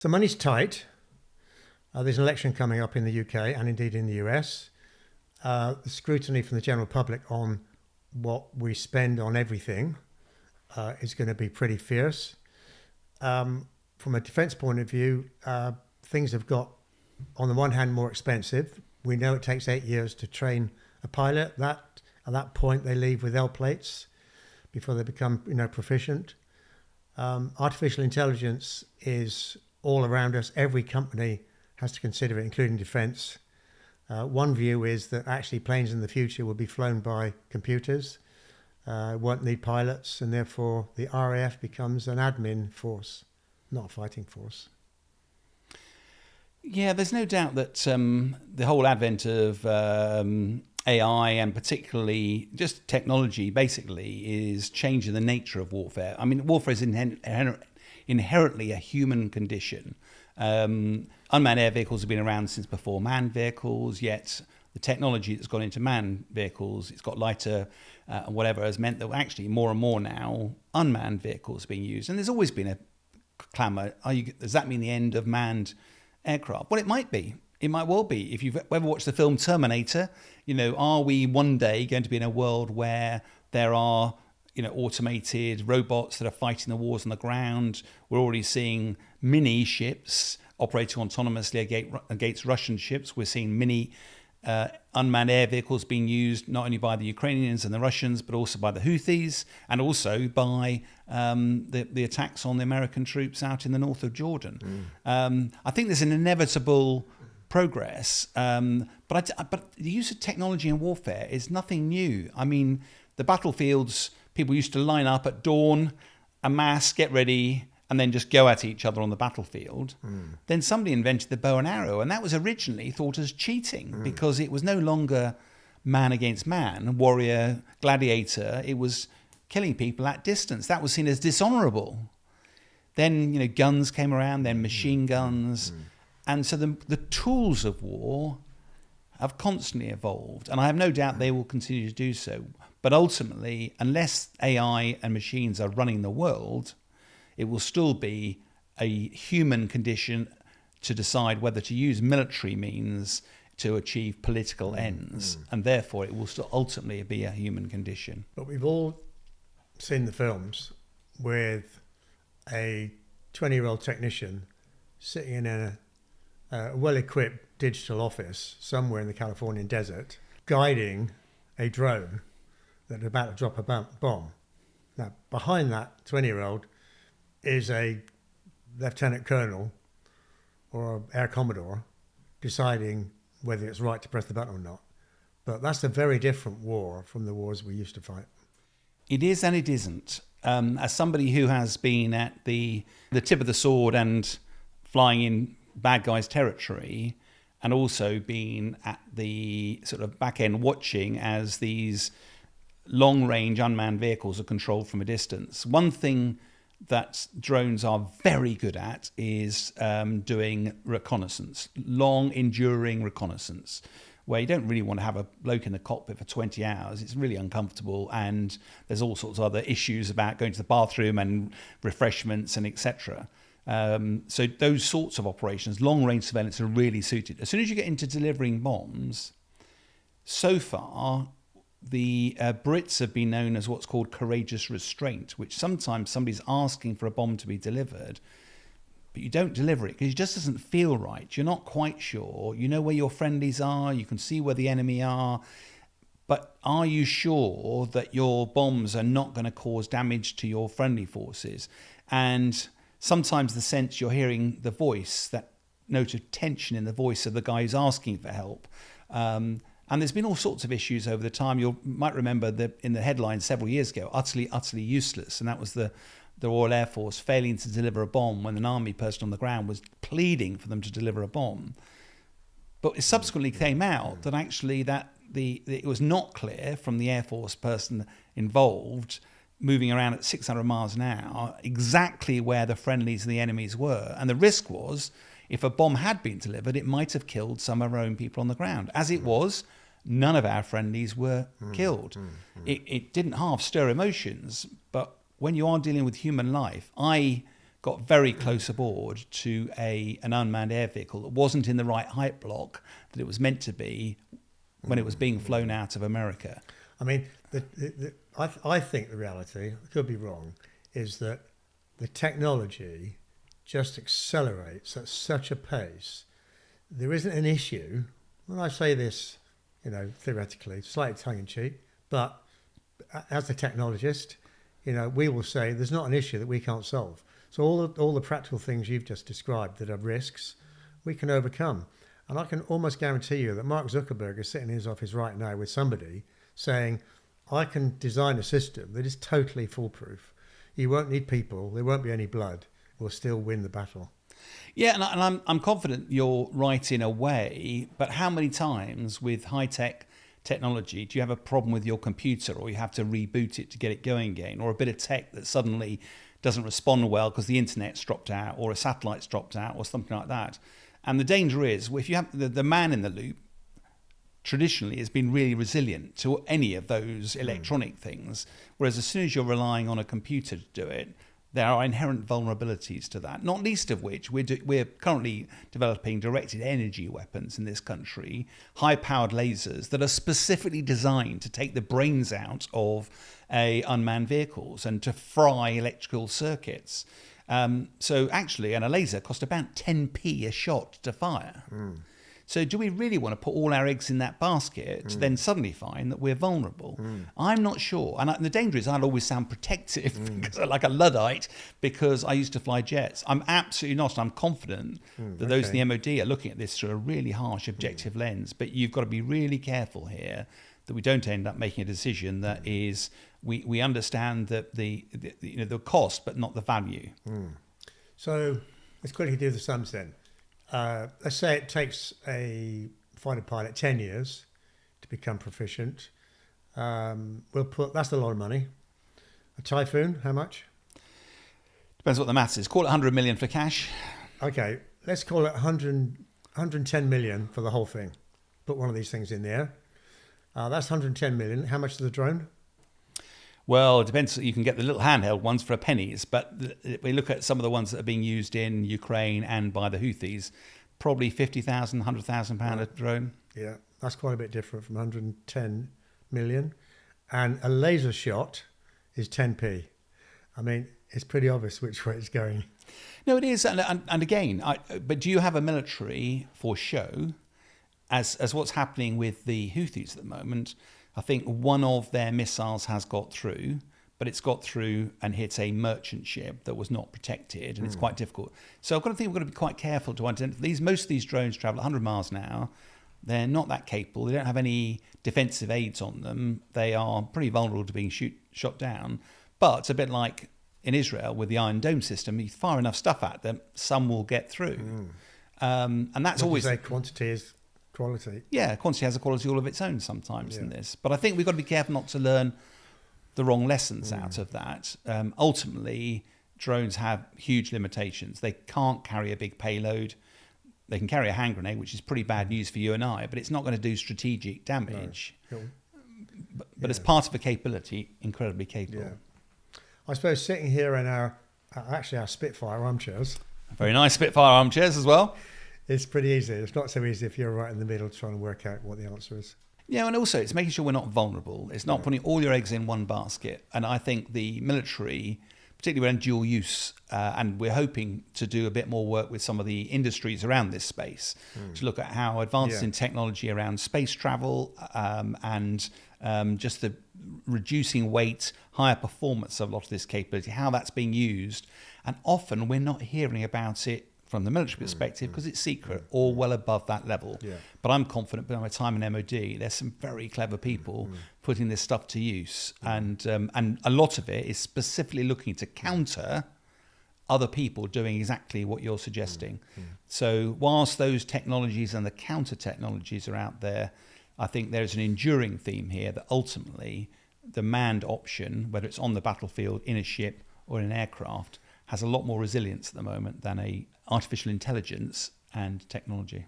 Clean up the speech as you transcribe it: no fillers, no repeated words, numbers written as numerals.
So money's tight. There's an election coming up in the UK and indeed in the US. The scrutiny from the general public on what we spend on everything is going to be pretty fierce. From a defence point of view, things have got, on the one hand, more expensive. We know it takes 8 years to train a pilot. At that point, they leave with L plates before they become, proficient. Artificial intelligence is all around us. Every company has to consider it, including defence. One view is that actually planes in the future will be flown by computers, won't need pilots, and therefore the RAF becomes an admin force, not a fighting force. Yeah, there's no doubt that the whole advent of AI and particularly just technology basically is changing the nature of warfare. I mean, warfare is inherently a human condition. Unmanned air vehicles have been around since before manned vehicles, yet the technology that's gone into manned vehicles, it's got lighter and whatever, has meant that actually more and more now unmanned vehicles are being used. And there's always been a clamour, does that mean the end of manned aircraft? Well, it might be. It might well be. If you've ever watched the film Terminator, are we one day going to be in a world where there are automated robots that are fighting the wars on the ground? We're already seeing mini ships operating autonomously against Russian ships. We're seeing mini unmanned air vehicles being used not only by the Ukrainians and the Russians, but also by the Houthis and also by the attacks on the American troops out in the north of Jordan. I think there's an inevitable progress, but the use of technology in warfare is nothing new. I mean, the battlefields, people used to line up at dawn, amass, get ready, and then just go at each other on the battlefield. Then somebody invented the bow and arrow, and that was originally thought as cheating because it was no longer man against man, warrior, gladiator. It was killing people at distance. That was seen as dishonourable. Then, guns came around, then machine guns. And so the tools of war have constantly evolved, and I have no doubt they will continue to do so. But ultimately, unless AI and machines are running the world, it will still be a human condition to decide whether to use military means to achieve political ends. And therefore, it will still ultimately be a human condition. But we've all seen the films with a 20-year-old technician sitting in a well-equipped digital office somewhere in the Californian desert, guiding a drone that's about to drop a bomb. Now, behind that 20-year-old is a lieutenant colonel or an air commodore deciding whether it's right to press the button or not. But that's a very different war from the wars we used to fight. It is and it isn't. As somebody who has been at the tip of the sword and flying in bad guys' territory, and also been at the sort of back end watching as these long-range unmanned vehicles are controlled from a distance. One thing that drones are very good at is doing reconnaissance, long, enduring reconnaissance, where you don't really want to have a bloke in the cockpit for 20 hours. It's really uncomfortable, and there's all sorts of other issues about going to the bathroom and refreshments and etc. So those sorts of operations, long-range surveillance, are really suited. As soon as you get into delivering bombs, so far, the Brits have been known as what's called courageous restraint, which sometimes somebody's asking for a bomb to be delivered, but you don't deliver it because it just doesn't feel right. You're not quite sure. You know where your friendlies are. You can see where the enemy are. But are you sure that your bombs are not going to cause damage to your friendly forces? And sometimes the sense you're hearing the voice, that note of tension in the voice of the guy who's asking for help. And there's been all sorts of issues over the time. You might remember that in the headlines several years ago, utterly useless. And that was the Royal Air Force failing to deliver a bomb when an army person on the ground was pleading for them to deliver a bomb. But it subsequently came out that actually it was not clear from the Air Force person involved moving around at 600 miles an hour exactly where the friendlies and the enemies were. And the risk was, if a bomb had been delivered, it might have killed some of our own people on the ground. As it was, none of our friendlies were killed. It didn't half stir emotions, but when you are dealing with human life, I got very close aboard to an unmanned air vehicle that wasn't in the right height block that it was meant to be when it was being flown out of America. I mean, I think the reality, I could be wrong, is that the technology just accelerates at such a pace. There isn't an issue. When I say this, theoretically, slightly tongue-in-cheek, but as a technologist, we will say there's not an issue that we can't solve. So all the practical things you've just described that are risks, we can overcome. And I can almost guarantee you that Mark Zuckerberg is sitting in his office right now with somebody saying, I can design a system that is totally foolproof. You won't need people. There won't be any blood. We'll still win the battle. Yeah, and I'm confident you're right in a way, but how many times with high-tech technology do you have a problem with your computer, or you have to reboot it to get it going again, or a bit of tech that suddenly doesn't respond well because the internet's dropped out or a satellite's dropped out or something like that? And the danger is, if you have the man in the loop, traditionally has been really resilient to any of those electronic things, whereas as soon as you're relying on a computer to do it, there are inherent vulnerabilities to that, not least of which we're currently developing directed energy weapons in this country, high-powered lasers that are specifically designed to take the brains out of unmanned vehicles and to fry electrical circuits. So actually, and a laser cost about 10p a shot to fire. So do we really want to put all our eggs in that basket to then suddenly find that we're vulnerable? I'm not sure. And the danger is I'll always sound protective because I'm like a Luddite because I used to fly jets. I'm absolutely not. I'm confident that those in the MOD are looking at this through a really harsh objective lens. But you've got to be really careful here that we don't end up making a decision that is, we understand that the cost but not the value. So let's quickly do the sums then. Let's say it takes a fighter pilot 10 years to become proficient. That's a lot of money. A Typhoon, how much? Depends what the maths is. Call it 100 million for cash. Okay, let's call it 110 million for the whole thing. Put one of these things in there. That's 110 million. How much is the drone? Well, it depends. You can get the little handheld ones for pennies, but we look at some of the ones that are being used in Ukraine and by the Houthis, probably 50,000, 100,000 pound a drone. Yeah, that's quite a bit different from 110 million. And a laser shot is 10p. I mean, it's pretty obvious which way it's going. No, it is. And again, but do you have a military for show, as what's happening with the Houthis at the moment? I think one of their missiles has got through, but it's got through and hit a merchant ship that was not protected, and it's quite difficult. So I've got to think we've got to be quite careful to identify most of these drones travel 100 miles an hour. They're not that capable. They don't have any defensive aids on them. They are pretty vulnerable to being shot down. But it's a bit like in Israel with the Iron Dome system. You fire enough stuff at them, some will get through. And that's always... You say quantity is... quality. Yeah, quantity has a quality all of its own sometimes in this. But I think we've got to be careful not to learn the wrong lessons out of that. Ultimately, drones have huge limitations. They can't carry a big payload. They can carry a hand grenade, which is pretty bad news for you and I, but it's not going to do strategic damage. No. But as part of a capability, incredibly capable. Yeah. I suppose sitting here in our Spitfire armchairs. Very nice Spitfire armchairs as well. It's pretty easy. It's not so easy if you're right in the middle trying to work out what the answer is. Yeah, and also it's making sure we're not vulnerable. It's not putting all your eggs in one basket. And I think the military, particularly around dual use, and we're hoping to do a bit more work with some of the industries around this space to look at how advances in technology around space travel and just the reducing weight, higher performance of a lot of this capability, how that's being used. And often we're not hearing about it from the military perspective because it's secret or well above that level. Yeah. But I'm confident by my time in MOD, there's some very clever people putting this stuff to use. And a lot of it is specifically looking to counter other people doing exactly what you're suggesting. So whilst those technologies and the counter technologies are out there, I think there's an enduring theme here that ultimately the manned option, whether it's on the battlefield, in a ship or in an aircraft, has a lot more resilience at the moment than a artificial intelligence and technology.